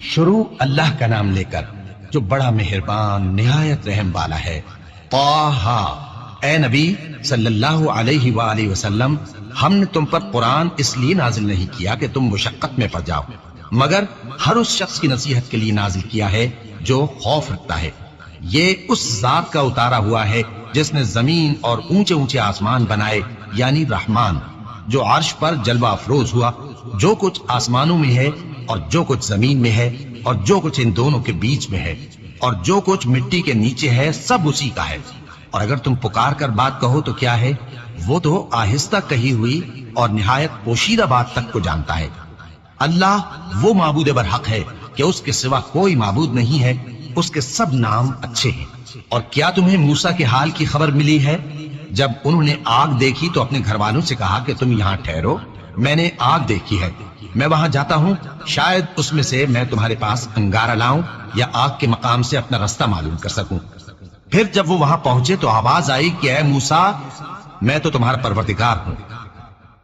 شروع اللہ کا نام لے کر جو بڑا مہربان نہایت رحم والا ہے۔ طٰہٰ، اے نبی صلی اللہ علیہ وآلہ وسلم، ہم نے تم پر قرآن اس لیے نازل نہیں کیا کہ تم مشقت میں پڑ جاؤ، مگر ہر اس شخص کی نصیحت کے لیے نازل کیا ہے جو خوف رکھتا ہے۔ یہ اس ذات کا اتارا ہوا ہے جس نے زمین اور اونچے اونچے آسمان بنائے، یعنی رحمان، جو عرش پر جلوہ افروز ہوا۔ جو کچھ آسمانوں میں ہے اور جو کچھ زمین میں ہے اور جو کچھ ان دونوں کے بیچ میں ہے اور جو کچھ مٹی کے نیچے ہے، سب اسی کا ہے۔ اور اگر تم پکار کر بات کہو تو کیا ہے، وہ تو آہستہ کہی ہوئی اور نہایت پوشیدہ بات تک کو جانتا ہے۔ اللہ وہ معبود برحق ہے کہ اس کے سوا کوئی معبود نہیں ہے، اس کے سب نام اچھے ہیں۔ اور کیا تمہیں موسیٰ کے حال کی خبر ملی ہے؟ جب انہوں نے آگ دیکھی تو اپنے گھر والوں سے کہا کہ تم یہاں ٹھہرو، میں نے آگ دیکھی ہے، میں وہاں جاتا ہوں، شاید اس میں سے میں تمہارے پاس انگارہ لاؤں یا آگ کے مقام سے اپنا رستہ معلوم کر سکوں۔ پھر جب وہ وہاں پہنچے تو آواز آئی کہ اے موسیٰ، میں تو تمہارا پروردگار ہوں،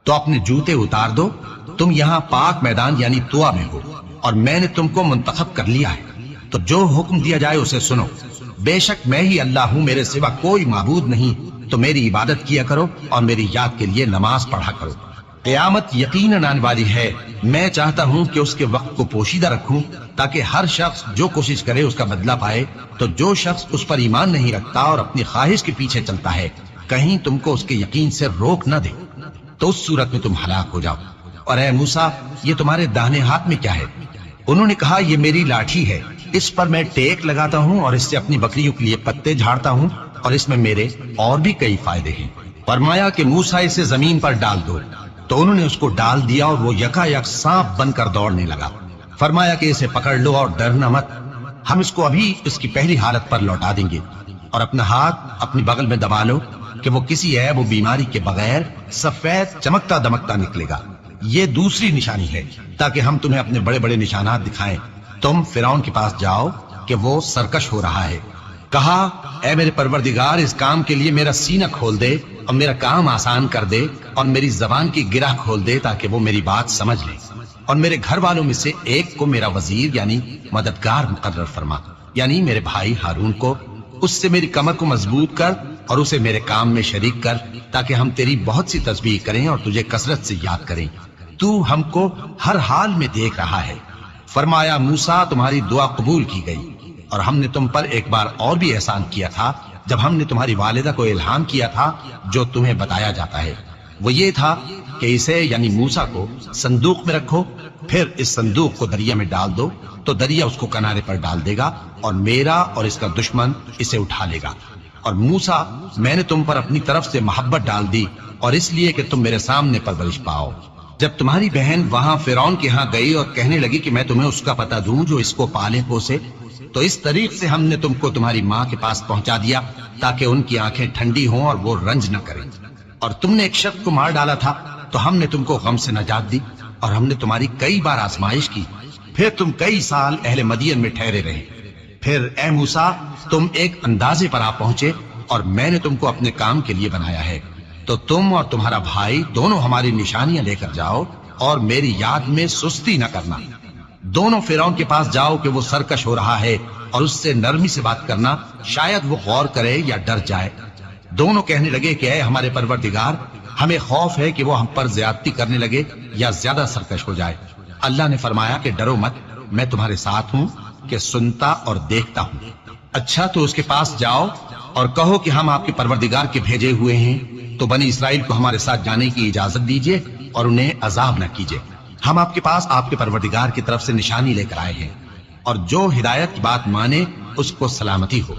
تو اپنے جوتے اتار دو، تم یہاں پاک میدان یعنی طویٰ میں ہو، اور میں نے تم کو منتخب کر لیا ہے، تو جو حکم دیا جائے اسے سنو۔ بے شک میں ہی اللہ ہوں، میرے سوا کوئی معبود نہیں، تو میری عبادت کیا کرو اور میری یاد کے لیے نماز پڑھا کرو۔ قیامت یقیناً آنے والی ہے، میں چاہتا ہوں کہ اس کے وقت کو پوشیدہ رکھوں تاکہ ہر شخص جو کوشش کرے اس کا بدلہ پائے۔ تو جو شخص اس پر ایمان نہیں رکھتا اور اپنی خواہش کے پیچھے چلتا ہے، کہیں تم کو اس کے یقین سے روک نہ دے، تو اس صورت میں تم ہلاک ہو جاؤ۔ اور اے موسیٰ، یہ تمہارے داہنے ہاتھ میں کیا ہے؟ انہوں نے کہا یہ میری لاٹھی ہے، اس پر میں ٹیک لگاتا ہوں اور اس سے اپنی بکریوں کے لیے پتے جھاڑتا ہوں، اور اس میں میرے اور بھی کئی فائدے ہیں۔ فرمایا کہ موسیٰ اسے زمین پر ڈال دو، تو انہوں نے اس کو ڈال دیا اور وہ یکا یک سانپ بن کر دوڑنے لگا۔ فرمایا کہ اسے پکڑ لو اور ڈرنا مت، ہم اس کو ابھی اس کی پہلی حالت پر لوٹا دیں گے، اور اپنا ہاتھ اپنی بغل میں دبا لو کہ وہ کسی عیب و بیماری کے بغیر سفید چمکتا دمکتا نکلے گا۔ یہ دوسری نشانی ہے تاکہ ہم تمہیں اپنے بڑے بڑے نشانات دکھائیں۔ تم فرعون کے پاس جاؤ کہ وہ سرکش ہو رہا ہے۔ کہا اے میرے پروردگار، اس کام کے لیے میرا سینہ کھول دے اور میرا کام آسان کر دے، اور میری زبان کی گرہ کھول دے تاکہ وہ میری بات سمجھ لے، اور میرے گھر والوں میں سے ایک کو میرا وزیر یعنی مددگار مقرر فرما، یعنی میرے بھائی ہارون کو۔ اس سے میری کمر کو مضبوط کر اور اسے میرے کام میں شریک کر، تاکہ ہم تیری بہت سی تسبیح کریں اور تجھے کثرت سے یاد کریں۔ تو ہم کو ہر حال میں دیکھ رہا ہے۔ فرمایا موسیٰ، تمہاری دعا قبول کی گئی، اور ہم نے تم پر ایک بار اور بھی احسان کیا تھا جب ہم نے تمہاری والدہ کو الہام کیا تھا جو تمہیں بتایا جاتا ہے۔ وہ یہ تھا کہ اسے یعنی موسیٰ کو صندوق میں رکھو، پھر اس صندوق کو دریا میں ڈال دو، تو دریا اس کو کنارے پر ڈال دے گا، اور میرا اور اس کا دشمن اسے اٹھا لے گا۔ اور موسیٰ، میں نے تم پر اپنی طرف سے محبت ڈال دی، اور اس لیے کہ تم میرے سامنے پرورش پاؤ۔ جب تمہاری بہن وہاں فرعون کے ہاں گئی اور کہنے لگی کہ میں تمہیں اس کا پتہ دوں جو اس کو پالے پوسے، تو اس طریق سے ہم نے تم کو تمہاری ماں کے پاس پہنچا دیا تاکہ ان کی آنکھیں ٹھنڈی ہوں اور وہ رنج نہ کریں۔ اور تم نے ایک شخص کو مار ڈالا تھا تو ہم نے تم کو غم سے نجات دی، اور ہم نے تمہاری کئی بار آزمائش کی، پھر تم کئی سال اہل مدین میں ٹھہرے رہے۔ پھر اے موسیٰ، تم ایک اندازے پر آ پہنچے اور میں نے تم کو اپنے کام کے لیے بنایا ہے، تو تم اور تمہارا بھائی دونوں ہماری نشانیاں لے کر جاؤ اور میری یاد میں سستی نہ کرنا۔ دونوں فرعون کے پاس جاؤ کہ وہ سرکش ہو رہا ہے، اور اس سے نرمی سے بات کرنا، شاید وہ غور کرے یا ڈر جائے۔ دونوں کہنے لگے کہ اے ہمارے پروردگار، ہمیں خوف ہے کہ وہ ہم پر زیادتی کرنے لگے یا زیادہ سرکش ہو جائے۔ اللہ نے فرمایا کہ ڈرو مت، میں تمہارے ساتھ ہوں کہ سنتا اور دیکھتا ہوں۔ اچھا تو اس کے پاس جاؤ اور کہو کہ ہم آپ کے پروردگار کے بھیجے ہوئے ہیں، تو بنی اسرائیل کو ہمارے ساتھ جانے کی اجازت دیجیے اور انہیں عذاب نہ کیجیے۔ ہم آپ کے پاس آپ کے پروردگار کی طرف سے نشانی لے کر آئے ہیں، اور جو ہدایت کی بات مانے اس کو سلامتی ہو۔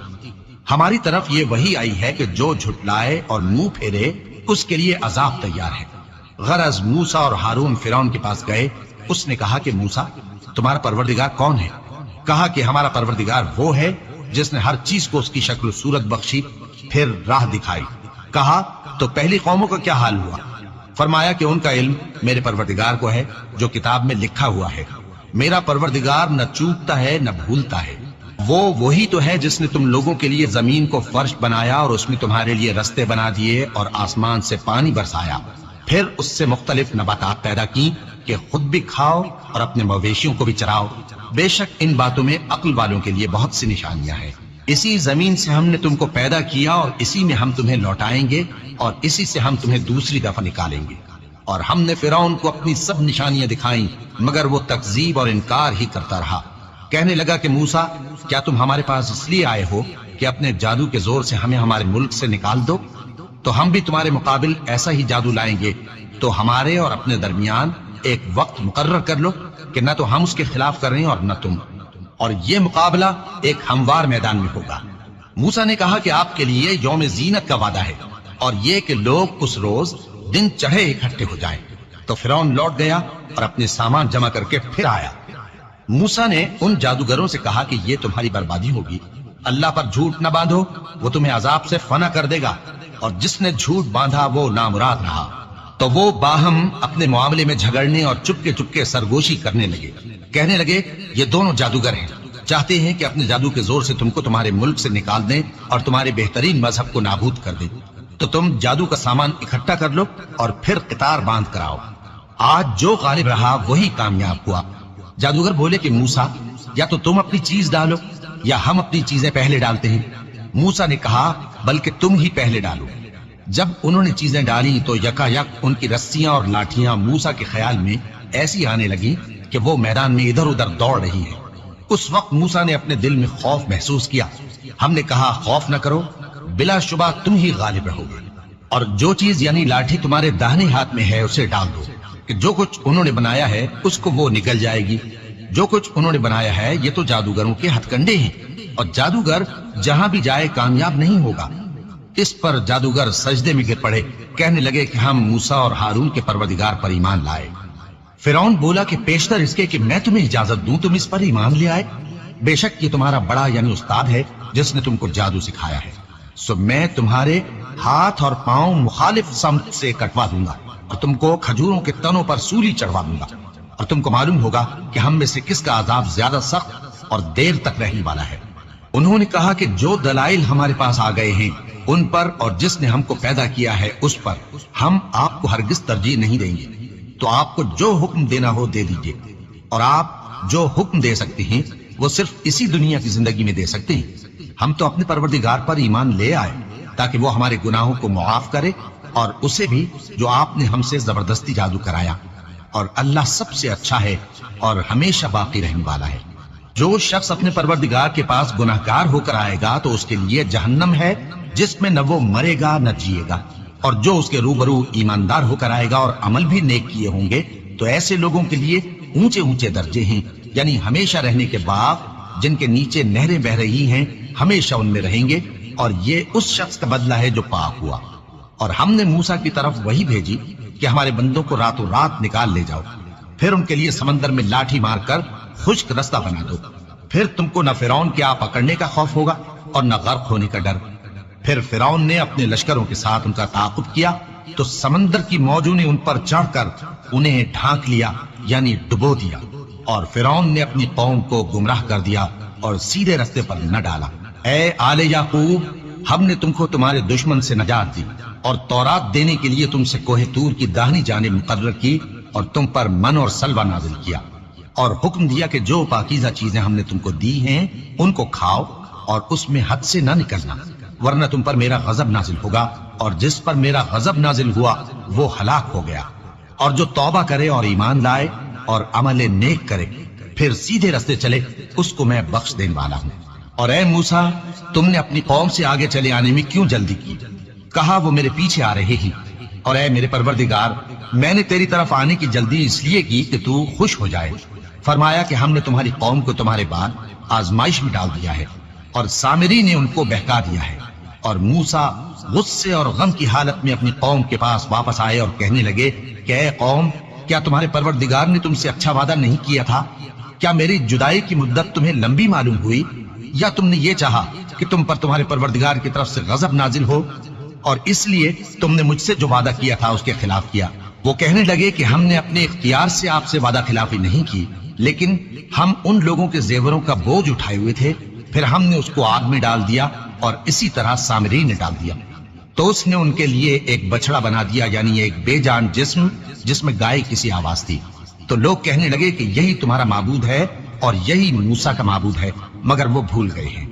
ہماری طرف یہ وحی آئی ہے کہ جو جھٹلائے اور منہ پھیرے اس کے لیے عذاب تیار ہے۔ غرض موسیٰ اور ہارون فرعون کے پاس گئے۔ اس نے کہا کہ موسیٰ، تمہارا پروردگار کون ہے؟ کہا کہ ہمارا پروردگار وہ ہے جس نے ہر چیز کو اس کی شکل و صورت بخشی، پھر راہ دکھائی۔ کہا تو پہلی قوموں کا کیا حال ہوا؟ فرمایا کہ ان کا علم میرے پروردگار کو ہے جو کتاب میں لکھا ہوا ہے۔ میرا پروردگار نہ چوکتا ہے نہ بھولتا ہے۔ وہ وہی تو ہے جس نے تم لوگوں کے لیے زمین کو فرش بنایا اور اس میں تمہارے لیے رستے بنا دیے اور آسمان سے پانی برسایا، پھر اس سے مختلف نباتات پیدا کی کہ خود بھی کھاؤ اور اپنے مویشیوں کو بھی چراؤ۔ بے شک ان باتوں میں عقل والوں کے لیے بہت سی نشانیاں ہیں۔ اسی زمین سے ہم نے تم کو پیدا کیا اور اسی میں ہم تمہیں لوٹائیں گے اور اسی سے ہم تمہیں دوسری دفعہ نکالیں گے۔ اور ہم نے فرعون کو اپنی سب نشانیاں دکھائیں مگر وہ تکذیب اور انکار ہی کرتا رہا۔ کہنے لگا کہ موسیٰ، کیا تم ہمارے پاس اس لیے آئے ہو کہ اپنے جادو کے زور سے ہمیں ہمارے ملک سے نکال دو؟ تو ہم بھی تمہارے مقابل ایسا ہی جادو لائیں گے، تو ہمارے اور اپنے درمیان ایک وقت مقرر کر لو کہ نہ تو ہم اس کے خلاف کر رہے ہیں اور نہ تم، اور یہ مقابلہ ایک ہموار میدان میں ہوگا۔ موسیٰ نے کہا کہ آپ کے لیے یوم زینت کا وعدہ ہے اور یہ کہ لوگ اس روز دن چڑھے اکٹھے ہو جائیں۔ تو فرعون لوٹ گیا اور اپنے سامان جمع کر کے پھر آیا۔ موسیٰ نے ان جادوگروں سے کہا کہ یہ تمہاری بربادی ہوگی، اللہ پر جھوٹ نہ باندھو، وہ تمہیں عذاب سے فنا کر دے گا، اور جس نے جھوٹ باندھا وہ نامراد رہا۔ تو وہ باہم اپنے معاملے میں جھگڑنے اور چپکے چپکے سرگوشی کرنے لگے۔ کہنے لگے یہ دونوں جادوگر ہیں، چاہتے ہیں کہ اپنے جادو کے زور سے تم کو تمہارے ملک سے نکال دیں اور تمہارے بہترین مذہب کو نابود کر دیں۔ تو تم جادو کا سامان اکٹھا کر لو اور پھر قطار باندھ کر آؤ، آج جو غالب رہا وہی کامیاب ہوا۔ جادوگر بولے کہ موسیٰ، یا تو تم اپنی چیز ڈالو یا ہم اپنی چیزیں پہلے ڈالتے ہیں۔ موسیٰ نے کہا بلکہ تم ہی پہلے ڈالو۔ جب انہوں نے چیزیں ڈالی تو یکا یک ان کی رسیاں اور لاٹھیاں موسیٰ کے خیال میں ایسی آنے لگی کہ وہ میدان میں ادھر ادھر دوڑ رہی ہے۔ اس وقت موسیٰ نے اپنے دل میں خوف محسوس کیا۔ ہم نے کہا خوف نہ کرو، بلا شبہ تم ہی غالب رہو گے، اور جو چیز یعنی لاٹھی تمہارے داہنے ہاتھ میں ہے اسے ڈال دو کہ جو کچھ انہوں نے بنایا ہے اس کو وہ نکل جائے گی۔ جو کچھ انہوں نے بنایا ہے یہ تو جادوگروں کے ہتھ کنڈے ہیں، اور جادوگر جہاں بھی جائے کامیاب نہیں ہوگا۔ اس پر جادوگر سجدے میں گر پڑے، کہنے لگے کہ ہم موسیٰ اور ہارون کے پروردگار پر ایمان لائے۔ فرعون بولا کہ پیشتر اس کے کہ میں تمہیں اجازت دوں تم اس پر ایمان لے آئے، بے شک یہ تمہارا بڑا یعنی استاد ہے جس نے تم کو جادو سکھایا ہے، سو میں تمہارے ہاتھ اور پاؤں مخالف سمت سے کٹوا دوں گا اور تم کو کھجوروں کے تنوں پر سولی چڑھوا دوں گا، اور تم کو معلوم ہوگا کہ ہم میں سے کس کا عذاب زیادہ سخت اور دیر تک رہنے والا ہے۔ انہوں نے کہا کہ جو دلائل ہمارے پاس آ گئے ہیں ان پر اور جس نے ہم کو پیدا کیا ہے اس پر ہم آپ کو ہرگز ترجیح نہیں دیں گے، تو آپ کو جو حکم دینا ہو دے دیجئے، اور آپ جو حکم دے سکتے ہیں وہ صرف اسی دنیا کی زندگی میں دے سکتے ہیں۔ ہم تو اپنے پروردگار پر ایمان لے آئے تاکہ وہ ہمارے گناہوں کو معاف کرے، اور اسے بھی جو آپ نے ہم سے زبردستی جادو کرایا، اور اللہ سب سے اچھا ہے اور ہمیشہ باقی رہنے والا ہے۔ جو شخص اپنے پروردگار کے پاس گناہگار ہو کر آئے گا تو اس کے لیے جہنم ہے جس میں نہ وہ مرے گا نہ جیے گا، اور جو اس کے روبرو ایماندار ہو کر آئے گا اور عمل بھی نیک کیے ہوں گے تو ایسے لوگوں کے لیے اونچے اونچے درجے ہیں، یعنی ہمیشہ رہنے کے باغ جن کے نیچے نہریں بہ رہی ہیں، ہمیشہ ان میں رہیں گے، اور یہ اس شخص کا بدلہ ہے جو پاک ہوا۔ اور ہم نے موسیٰ کی طرف وہی بھیجی کہ ہمارے بندوں کو راتوں رات نکال لے جاؤ، پھر ان کے لیے سمندر میں لاٹھی مار کر خشک رستہ بنا دو، پھر تم کو نہ فرعون کے آ پکڑنے کا خوف ہوگا اور نہ غرق ہونے کا ڈر۔ پھر فرعون نے اپنے لشکروں کے ساتھ ان کا تعاقب کیا تو سمندر کی موجوں نے ان پر چڑھ کر انہیں ڈھانک لیا یعنی ڈبو دیا، اور فرعون نے اپنی قوم کو گمراہ کر دیا اور سیدھے رستے پر نہ ڈالا۔ اے آل یعقوب، ہم نے تم کو تمہارے دشمن سے نجات دی اور تورات دینے کے لیے تم سے کوہ طور کی داہنی جانب مقرر کی، اور تم پر من اور سلوہ نازل کیا، اور حکم دیا کہ جو پاکیزہ چیزیں ہم نے تم کو دی ہیں ان کو کھاؤ اور اس میں حد سے نہ نکلنا، ورنہ تم پر میرا غضب نازل ہوگا، اور جس پر میرا غضب نازل ہوا وہ ہلاک ہو گیا۔ اور جو توبہ کرے اور ایمان لائے اور عمل نیک کرے پھر سیدھے رستے چلے اس کو میں بخش دینے والا ہوں۔ اور اے موسیٰ، تم نے اپنی قوم سے آگے چلے آنے میں کیوں جلدی کی؟ کہا وہ میرے پیچھے آ رہے ہی۔ اور اے میرے پروردگار، میں نے تیری طرف آنے کی جلدی اس لیے کی کہ تو خوش ہو جائے۔ فرمایا کہ ہم نے تمہاری قوم کو تمہارے بعد آزمائش میں ڈال دیا ہے، اور سامری نے ان کو بہکا دیا ہے۔ اور موسیٰ غصے اور غم کی حالت میں اپنی قوم کے پاس واپس آئے اور کہنے لگے کہ اے قوم، کیا تمہارے پروردگار نے تم سے اچھا وعدہ نہیں کیا تھا؟ کیا میری جدائی کی مدت تمہیں لمبی معلوم ہوئی، یا تم نے یہ چاہا کہ تم پر تمہارے پروردگار کی طرف سے غضب نازل ہو، اور اس لیے تم نے مجھ سے جو وعدہ کیا تھا اس کے خلاف کیا؟ وہ کہنے لگے کہ ہم نے اپنے اختیار سے آپ سے وعدہ خلافی نہیں کی، لیکن ہم ان لوگوں کے زیوروں کا بوجھ اٹھائے ہوئے تھے، پھر ہم نے اس کو آگ میں ڈال دیا، اور اسی طرح سامری نے ڈال دیا۔ تو اس نے ان کے لیے ایک بچڑا بنا دیا، یعنی ایک بے جان جسم جس میں گائے کسی آواز تھی۔ تو لوگ کہنے لگے کہ یہی تمہارا معبود ہے اور یہی موسیٰ کا معبود ہے، مگر وہ بھول گئے ہیں۔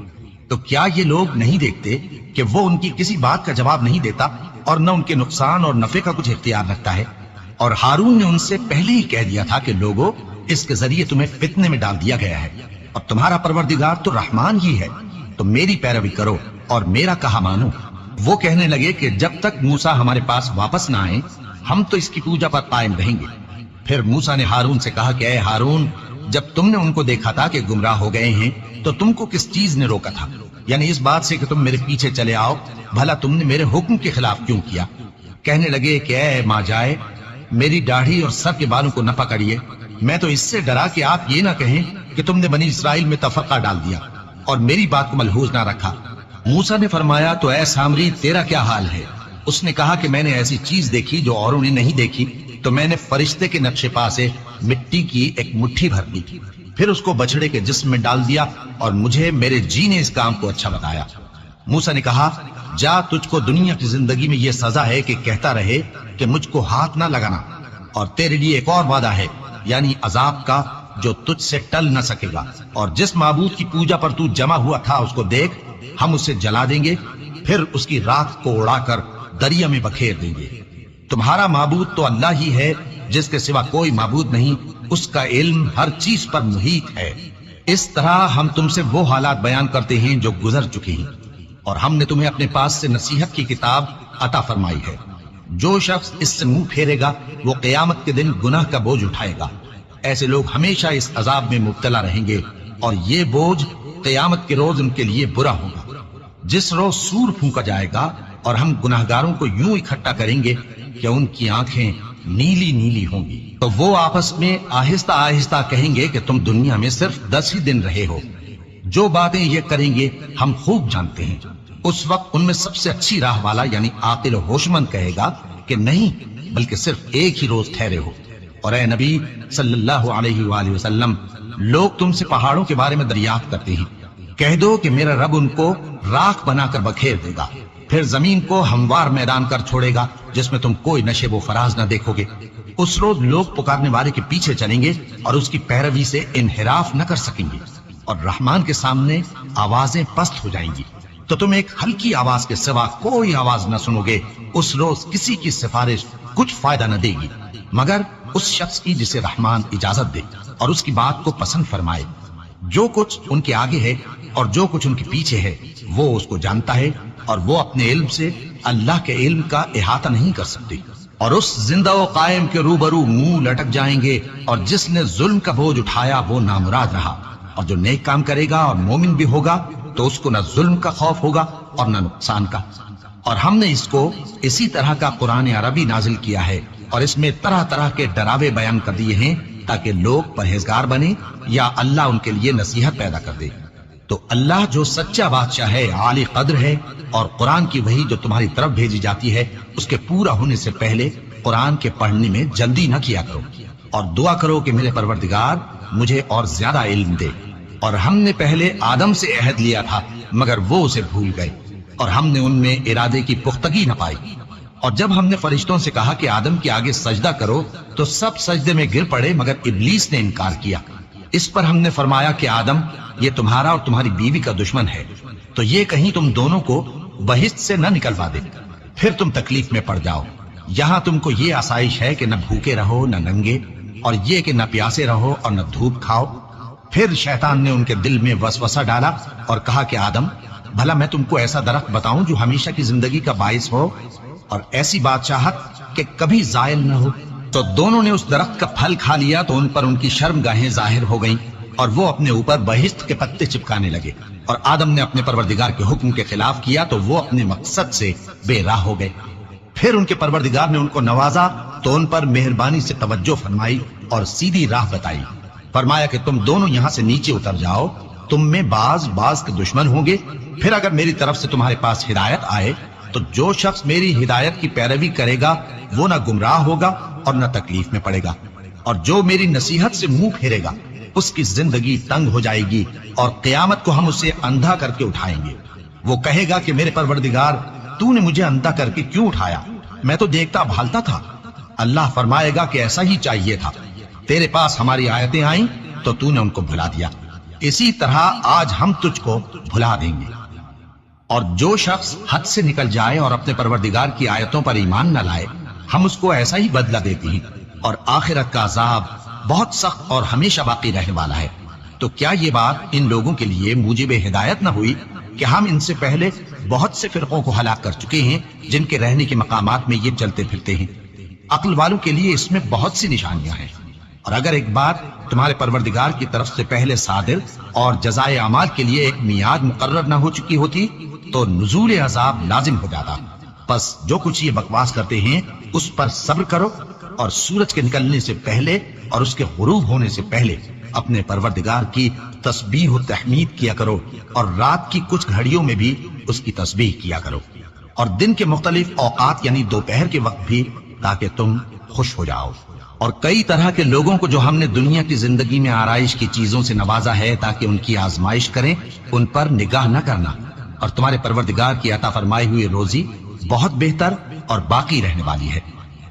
تو کیا یہ لوگ نہیں دیکھتے کہ وہ ان کی کسی بات کا جواب نہیں دیتا اور نہ ان کے نقصان اور نفع کا کچھ اختیار رکھتا ہے؟ اور ہارون نے ان سے پہلے ہی کہہ دیا تھا کہ لوگوں، اس کے ذریعے تمہیں فتنے میں ڈال دیا گیا ہے، اور تمہارا پروردگار تو رحمان ہی ہے، تو میری پیروی کرو اور میرا کہا مانو۔ وہ کہنے لگے کہ جب تک موسیٰ ہمارے پاس واپس نہ آئے ہم تو اس کی پوجا پر قائم رہیں گے۔ پھر موسیٰ نے ہارون سے کہا کہ اے ہارون، جب تم نے ان کو دیکھا تھا کہ گمراہ ہو گئے ہیں تو تم کو کس چیز نے روکا تھا؟ یعنی اس بات سے کہ تم میرے پیچھے چلے آؤ، بھلا تم نے میرے حکم کے خلاف کیوں کیا؟ کہنے لگے کہ اے ماں جائے، میری داڑھی اور سر کے بالوں کو نہ پکڑیے، میں تو اس سے ڈرا کہ آپ یہ نہ کہیں کہ تم نے بنی اسرائیل میں تفرقہ ڈال دیا اور میری بات کو ملحوظ نہ رکھا۔ موسیٰ نے فرمایا تو اے سامری، تیرا کیا حال ہے؟ اس نے کہا کہ میں نے ایسی چیز دیکھی جو اوروں نے نہیں دیکھی، تو میں نے فرشتے کے نقش پا سے مٹی کی ایک مٹھی بھر لی، پھر اس کو بچڑے کے جسم میں ڈال دیا، اور مجھے میرے جی نے اس کام کو اچھا بتایا۔ موسیٰ نے کہا جا، تجھ کو دنیا کی زندگی میں یہ سزا ہے کہ کہتا رہے کہ مجھ کو ہاتھ نہ لگانا، اور تیرے لیے ایک اور وعدہ ہے، یعنی عذاب کا جو تجھ سے ٹل نہ سکے گا، اور جس معبود کی پوجا پر تو جمع ہوا تھا اس کو دیکھ، ہم اسے جلا دیں گے، پھر اس کی راکھ کو اڑا کر دریا میں بکھیر دیں گے۔ تمہارا معبود تو اللہ ہی ہے، جس کے سوا کوئی معبود نہیں، اس کا علم ہر چیز پر محیط ہے۔ اس طرح ہم تم سے وہ حالات بیان کرتے ہیں جو گزر چکے ہیں، اور ہم نے تمہیں اپنے پاس سے نصیحت کی کتاب عطا فرمائی ہے۔ جو شخص اس سے منہ پھیرے گا وہ قیامت کے دن گناہ کا بوجھ اٹھائے گا۔ ایسے لوگ ہمیشہ اس عذاب میں مبتلا رہیں گے، اور یہ بوجھ قیامت کے روز ان کے لیے برا ہوگا، جس روز سور پھونکا جائے گا اور ہم گناہگاروں کو یوں اکٹھا کریں گے کہ ان کی آنکھیں نیلی نیلی ہوں گی۔ تو وہ آپس میں آہستہ آہستہ کہیں گے کہ تم دنیا میں صرف 10 ہی دن رہے ہو، جو باتیں یہ کریں گے ہم خوب جانتے ہیں۔ اس وقت ان میں سب سے اچھی راہ والا یعنی عاقل و ہوشمند کہے گا کہ نہیں، بلکہ صرف ایک ہی روز ٹھہرے ہو۔ اور اے نبی صلی اللہ علیہ وآلہ وسلم، لوگ تم سے پہاڑوں کے بارے میں دریافت کرتے ہیں، کہہ دو کہ میرا رب ان کو راکھ بنا کر بکھیر دے گا، پھر زمین کو ہموار میدان کر چھوڑے گا جس میں تم کوئی نشیب و فراز نہ دیکھو گے۔ اس روز لوگ پکارنے والے کے پیچھے چلیں گے اور اس کی پیروی سے انحراف نہ کر سکیں گے، اور رحمان کے سامنے آوازیں پست ہو جائیں گی، تو تم ایک ہلکی آواز کے سوا کوئی آواز نہ سنو گے۔ اس روز کسی کی سفارش کچھ فائدہ نہ دے گی مگر اس شخص کی جسے رحمان اجازت دے اور اس کی بات کو پسند فرمائے۔ جو کچھ ان کے آگے ہے اور جو کچھ ان کے پیچھے ہے وہ اس کو جانتا ہے، اور وہ اپنے علم سے اللہ کے علم کا احاطہ نہیں کر سکتے۔ اور اس زندہ و قائم کے روبرو منہ لٹک جائیں گے، اور جس نے ظلم کا بوجھ اٹھایا وہ نامراد رہا، اور جو نیک کام کرے گا اور مومن بھی ہوگا تو اس کو نہ ظلم کا خوف ہوگا اور نہ نقصان کا۔ اور ہم نے اس کو اسی طرح کا قرآن عربی نازل کیا ہے، اور اس میں طرح طرح کے ڈراوے بیان کر دیے ہیں تاکہ لوگ پرہیزگار بنے یا اللہ ان کے لیے نصیحت پیدا کر دے۔ تو اللہ جو سچا بادشاہ ہے، عالی قدر ہے، اور قرآن کی وحی جو تمہاری طرف بھیجی جاتی ہے اس کے پورا ہونے سے پہلے قرآن کے پڑھنے میں جلدی نہ کیا کرو، اور دعا کرو کہ میرے پروردگار مجھے اور زیادہ علم دے۔ اور ہم نے پہلے آدم سے عہد لیا تھا مگر وہ اسے بھول گئے، اور ہم نے ان میں ارادے کی پختگی نہ پائی۔ اور جب ہم نے فرشتوں سے کہا کہ آدم کے آگے سجدہ کرو تو سب سجدے میں گر پڑے مگر ابلیس نے انکار کیا۔ اس پر ہم نے فرمایا کہ آدم، یہ تمہارا اور تمہاری بیوی کا دشمن ہے، تو یہ کہیں تم دونوں کو بہشت سے نہ نکلوا دے، پھر تم تکلیف میں پڑ جاؤ۔ یہاں تم کو یہ آسائش ہے کہ نہ بھوکے رہو نہ ننگے، اور یہ کہ نہ پیاسے رہو اور نہ دھوپ کھاؤ۔ پھر شیطان نے ان کے دل میں وسوسہ ڈالا اور کہا کہ آدم، بھلا میں تم کو ایسا درخت بتاؤں جو ہمیشہ کی زندگی کا باعث ہو اور ایسی بادشاہت کہ کبھی زائل نہ ہو؟ تو دونوں نے اس درخت کا پھل کھا لیا تو ان پر ان کی شرم گاہیں ظاہر ہو گئیں، اور وہ اپنے اوپر بہشت کے پتے چپکانے لگے۔ اور آدم نے اپنے پروردگار کے حکم کے خلاف کیا تو وہ اپنے مقصد سے بے راہ ہو گئے۔ پھر ان کے پروردگار نے ان کو نوازا تو ان پر مہربانی سے توجہ فرمائی اور سیدھی راہ بتائی۔ فرمایا کہ تم دونوں یہاں سے نیچے اتر جاؤ، تم میں بعض کے دشمن ہوں گے، پھر اگر میری طرف سے تمہارے پاس ہدایت آئے تو جو شخص میری ہدایت کی پیروی کرے گا وہ نہ گمراہ ہوگا اور نہ تکلیف میں پڑے گا، اور جو میری نصیحت سے منہ پھیرے گا اس کی زندگی تنگ ہو جائے گی، اور قیامت کو ہم اسے اندھا کر کے اٹھائیں گے۔ وہ کہے گا کہ میرے پروردگار، تو نے مجھے اندھا کر کے کیوں اٹھایا؟ میں تو دیکھتا بھالتا تھا۔ اللہ فرمائے گا کہ ایسا ہی چاہیے تھا، تیرے پاس ہماری آیتیں آئیں تو تو نے ان کو بھلا دیا، اسی طرح آج ہم تجھ کو بھلا دیں گے۔ اور جو شخص حد سے نکل جائے اور اپنے پروردگار کی آیتوں پر ایمان نہ لائے، ہم اس کو ایسا ہی بدلہ دیتے ہیں، اور آخرت کا عذاب بہت سخت اور ہمیشہ باقی رہنے والا ہے۔ تو کیا یہ بات ان لوگوں کے لیے موجب ہدایت نہ ہوئی کہ ہم ان سے پہلے بہت سے فرقوں کو ہلاک کر چکے ہیں جن کے رہنے کے مقامات میں یہ چلتے پھرتے ہیں؟ عقل والوں کے لیے اس میں بہت سی نشانیاں ہیں۔ اور اگر ایک بات تمہارے پروردگار کی طرف سے پہلے صادر اور جزائے اعمال کے لیے ایک میعاد مقرر نہ ہو چکی ہوتی تو نزول عذاب لازم ہو جاتا۔ پس جو کچھ یہ بکواس کرتے ہیں اس پر صبر کرو، اور سورج کے نکلنے سے پہلے اور اس کے غروب ہونے سے پہلے اپنے پروردگار کی تسبیح و تحمید کیا کرو، اور رات کی کچھ گھڑیوں میں بھی اس کی تسبیح کیا کرو، اور دن کے مختلف اوقات یعنی دوپہر کے وقت بھی، تاکہ تم خوش ہو جاؤ۔ اور کئی طرح کے لوگوں کو جو ہم نے دنیا کی زندگی میں آرائش کی چیزوں سے نوازا ہے تاکہ ان کی آزمائش کریں، ان پر نگاہ نہ کرنا، اور تمہارے پروردگار کی عطا فرمائی ہوئی روزی بہت بہتر اور باقی رہنے والی ہے۔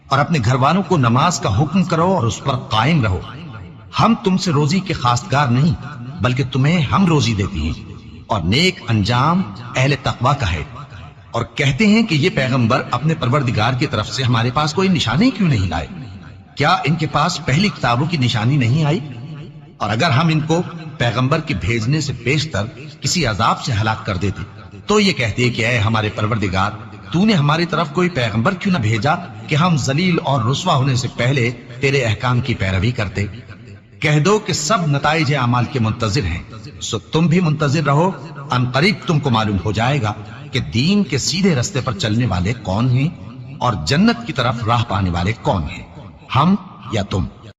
اور اپنے گھر والوں کو نماز کا حکم کرو اور اس پر قائم رہو۔ ہم تم سے روزی کے خواستگار نہیں، بلکہ تمہیں ہم روزی دیتے ہیں، اور نیک انجام اہل تقوی کا ہے۔ اور کہتے ہیں کہ یہ پیغمبر اپنے پروردگار کی طرف سے ہمارے پاس کوئی نشانی کیوں نہیں لائے؟ کیا ان کے پاس پہلی کتابوں کی نشانی نہیں آئی؟ اور اگر ہم ان کو پیغمبر کے بھیجنے سے بیشتر کسی عذاب سے ہلاک کر دیتے تو یہ کہتے کہ اے ہمارے پروردگار، تو نے ہماری طرف کوئی پیغمبر کیوں نہ بھیجا کہ ہم ذلیل اور رسوا ہونے سے پہلے تیرے احکام کی پیروی کرتے۔ کہہ دو کہ سب نتائج اعمال کے منتظر ہیں، سو تم بھی منتظر رہو، ان قریب تم کو معلوم ہو جائے گا کہ دین کے سیدھے رستے پر چلنے والے کون ہیں اور جنت کی طرف راہ پانے والے کون ہیں، ہم یا تم۔